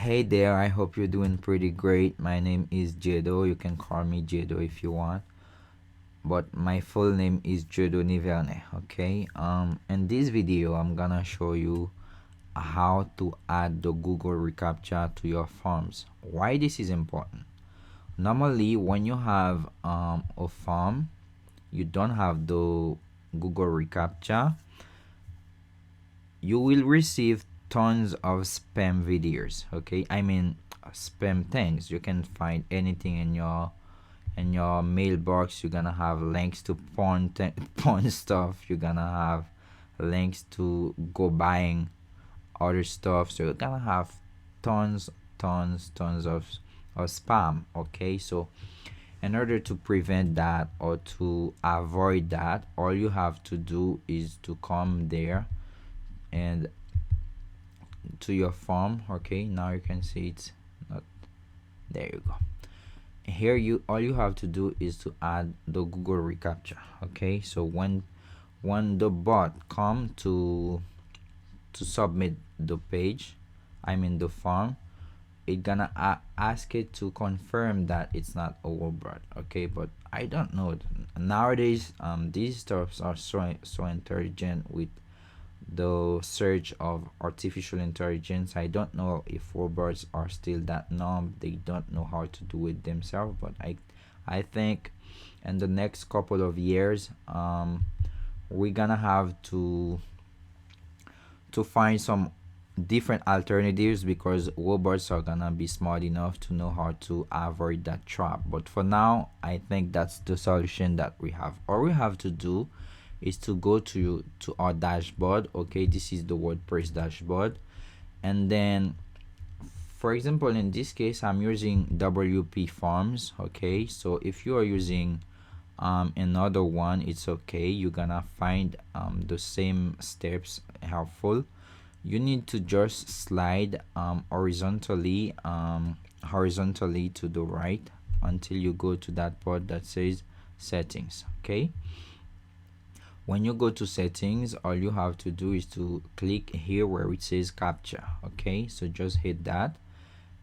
Hey there, I hope you're doing pretty great. My name is Jedo. You can call me Jedo if you want, but my full name is Jedo Niverne. Okay. In this video, I'm gonna show you how to add the Google Recaptcha to your forms. Why this is important? Normally, when you have a form, you don't have the Google Recaptcha, you will receive tons of spam videos. Okay, I mean spam things. You can find anything in your mailbox. You're gonna have links to porn stuff. You're gonna have links to go buying other stuff. So you're gonna have tons of spam. Okay, so in order to prevent that or to avoid that, all you have to do is to come there and to your form. Okay, now you can see it's not there. You go here. You all you have to do is to add the Google Recaptcha. Okay, so when the bot come to submit the page, I mean the form, it gonna ask it to confirm that it's not a robot. Okay, but I don't know nowadays. These stuffs are so intelligent with the surge of artificial intelligence. I don't know if robots are still that numb. They don't know how to do it themselves, but I think in the next couple of years, we're gonna have to find some different alternatives, because robots are gonna be smart enough to know how to avoid that trap. But for now, I think that's the solution that we have. All we have to do is to go to our dashboard. Okay, this is the WordPress dashboard, and then for example, in this case, I'm using WPForms. Okay, so if you are using another one, it's okay. You're gonna find the same steps helpful. You need to just slide horizontally to the right until you go to that part that says settings. Okay, when you go to settings, all you have to do is to click here where it says captcha. Okay, so just hit that,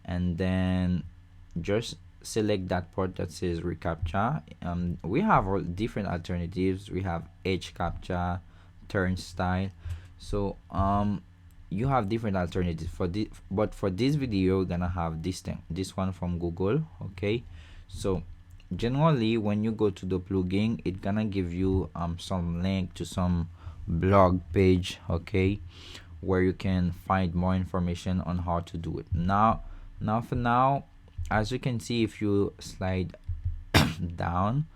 and then just select that part that says recaptcha. We have all different alternatives. We have edge captcha, turnstile. So you have different alternatives for this, but for this video we're gonna have this one from Google. Okay, so generally when you go to the plugin, it's gonna give you some link to some blog page. Okay, where you can find more information on how to do it. Now for now, as you can see, if you slide down,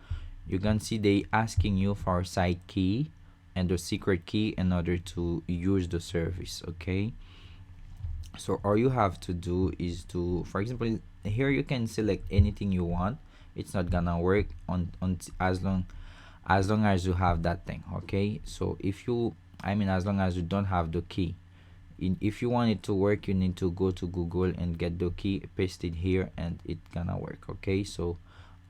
you can see they asking you for a site key and the secret key in order to use the service. Okay, so all you have to do is to, for example, here you can select anything you want. It's not gonna work on as long as you have that thing. Okay, so if you, I mean, as long as you don't have the key, if you want it to work, you need to go to Google and get the key, paste it here, and it's gonna work. Okay, so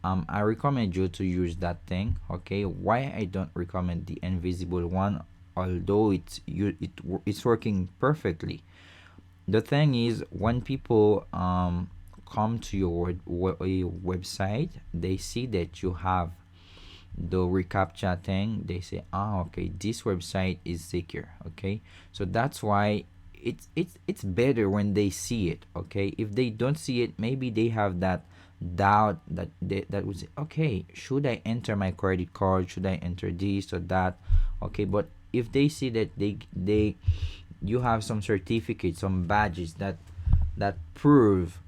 I recommend you to use that thing. Okay, why I don't recommend the invisible one, although it's working perfectly. The thing is, when people come to your website, they see that you have the recaptcha thing, they say, okay, this website is secure. Okay, so that's why it's better when they see it. Okay, if they don't see it, maybe they have that doubt that would say, okay, should I enter my credit card, should I enter this or that? Okay, but if they see that you have some certificates, some badges that prove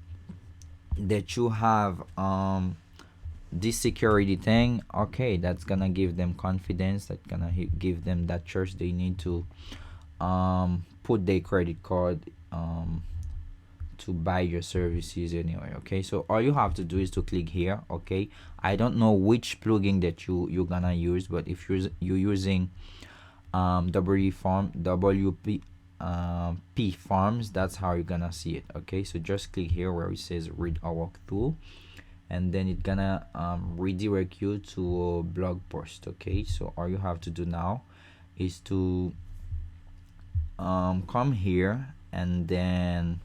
that you have this security thing, okay, that's gonna give them confidence, that's gonna give them that trust. They need to put their credit card to buy your services anyway. Okay, so all you have to do is to click here. Okay, I don't know which plugin that you're gonna use, but if you're using WP Forms, that's how you're gonna see it. Okay, so just click here where it says read our walkthrough, and then it's gonna redirect you to a blog post. Okay, so all you have to do now is to come here, and then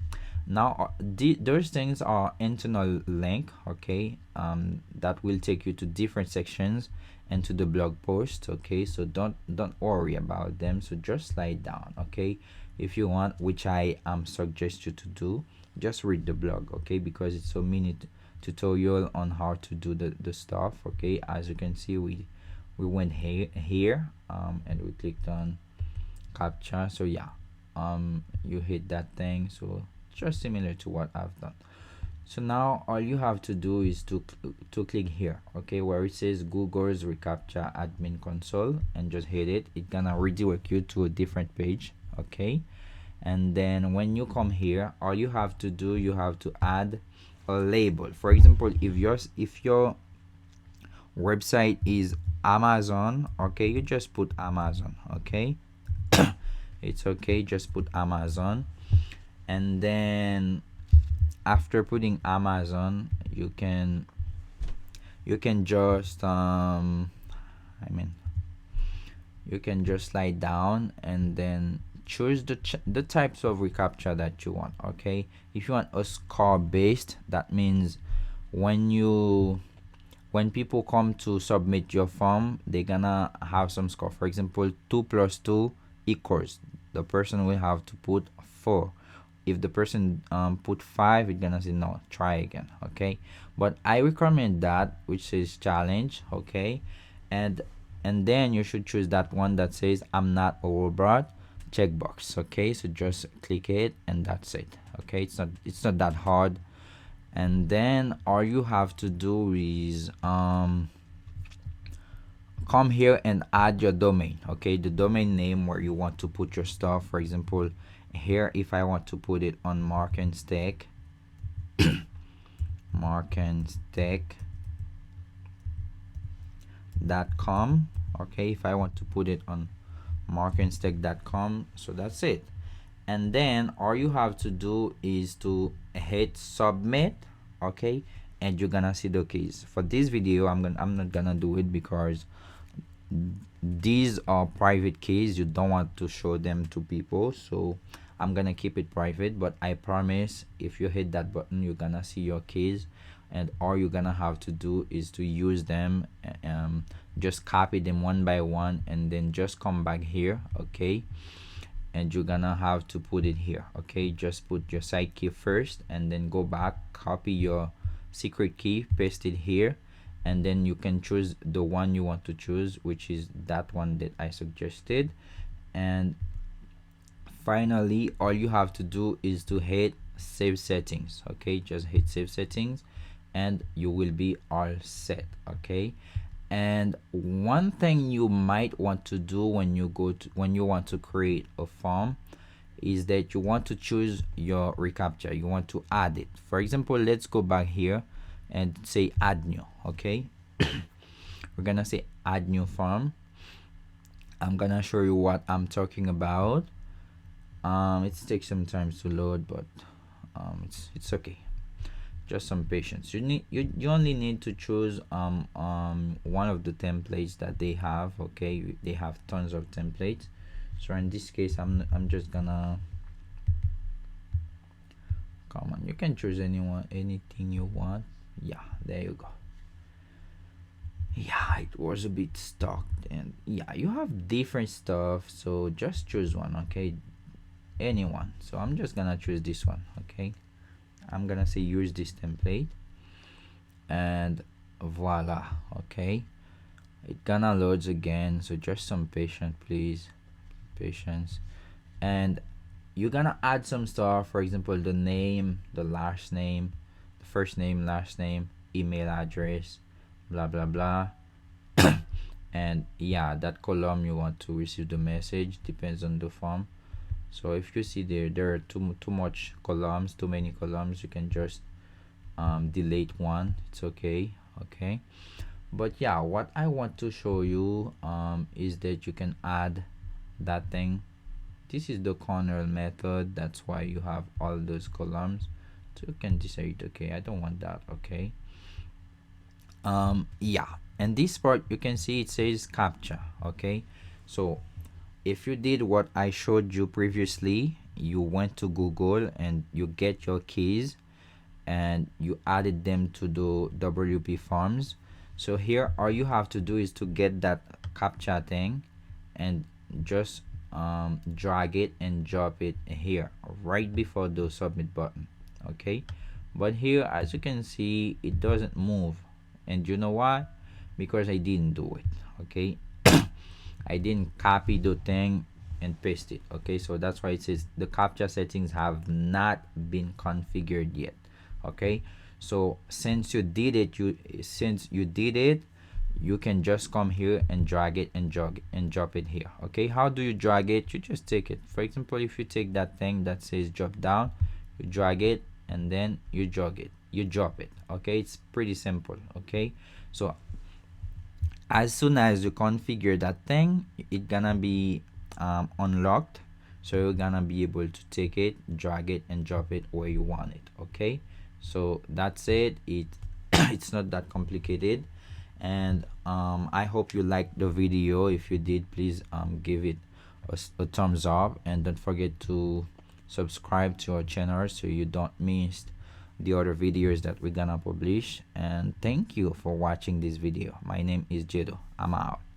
Now those things are internal link, okay, that will take you to different sections and to the blog post, okay. So don't worry about them, so just slide down, okay. If you want, which I suggest you to do, just read the blog, okay, because it's a minute tutorial on how to do the stuff, okay. As you can see, we went here and we clicked on captcha. So yeah, you hit that thing, so just similar to what I've done. So now all you have to do is to click here, okay, where it says Google's Recaptcha admin console, and just hit it. It's gonna redirect you to a different page, okay. And then when you come here, all you have to do, you have to add a label. For example, if your website is Amazon, okay, you just put Amazon, okay. It's okay, just put Amazon. And then after putting Amazon, you can just you can just slide down and then choose the types of reCAPTCHA that you want, okay. If you want a score based, that means when people come to submit your form, they're gonna have some score. For example, 2 plus 2 equals, the person will have to put 4. If the person put 5, it's gonna say no, try again, okay. But I recommend that which says challenge, okay. And then you should choose that one that says I'm not a robot checkbox, okay. So just click it and that's it, okay. It's not that hard. And then all you have to do is come here and add your domain, okay, the domain name where you want to put your stuff. For example, here, if I want to put it on markenstack markenstack.com, okay, if I want to put it on markenstack.com, so that's it. And then all you have to do is to hit submit, okay, and you're gonna see the keys. For this video, I'm not gonna do it because these are private keys. You don't want to show them to people, so I'm gonna keep it private. But I promise, if you hit that button, you're gonna see your keys, and all you're gonna have to do is to use them. Just copy them one by one and then just come back here, okay, and you're gonna have to put it here, okay. Just put your side key first and then go back, copy your secret key, paste it here, and then you can choose the one you want to choose, which is that one that I suggested. And finally, all you have to do is to hit save settings, okay. Just hit save settings and you will be all set, okay. And one thing you might want to do when you want to create a form is that you want to choose your reCAPTCHA. You want to add it. For example, let's go back here and say add new, okay. We're gonna say add new form. I'm gonna show you what I'm talking about. It takes some time to load, but it's okay. Just some patience. You only need to choose one of the templates that they have, okay. They have tons of templates, so in this case I'm just gonna, come on, you can choose anything you want. Yeah, there you go. Yeah, it was a bit stuck, and yeah, you have different stuff, so just choose one, okay, anyone. So I'm just gonna choose this one, okay. I'm gonna say use this template, and voila, okay. It gonna loads again, so just some patience, please, patience. And you're gonna add some stuff. For example, the name, the last name, the first name, last name, email address, blah blah blah. And yeah, that column you want to receive the message depends on the form. So if you see there are too much columns, too many columns, you can just delete one. It's okay, okay. But yeah, what I want to show you is that you can add that thing. This is the corner method. That's why you have all those columns. So you can decide, okay, I don't want that, okay. Yeah, and this part you can see it says captcha, okay. So if you did what I showed you previously, you went to Google and you get your keys and you added them to the WP Forms. So here all you have to do is to get that captcha thing and just drag it and drop it here right before the submit button. Okay, but here as you can see it doesn't move, and you know why? Because I didn't do it. Okay, I didn't copy the thing and paste it. Okay, so that's why it says the captcha settings have not been configured yet. Okay, so since you did it, you can just come here and drag it and drop it here. Okay, how do you drag it? You just take it. For example, if you take that thing that says drop down, you drag it and then you drag it, you drop it. Okay, it's pretty simple. Okay, so as soon as you configure that thing, it gonna be unlocked, so you're gonna be able to take it, drag it and drop it where you want it. Okay, so that's it. It's not that complicated, and I hope you liked the video. If you did, please give it a thumbs up, and don't forget to subscribe to our channel so you don't miss the other videos that we're gonna publish. And thank you for watching this video. My name is Jedo. I'm out.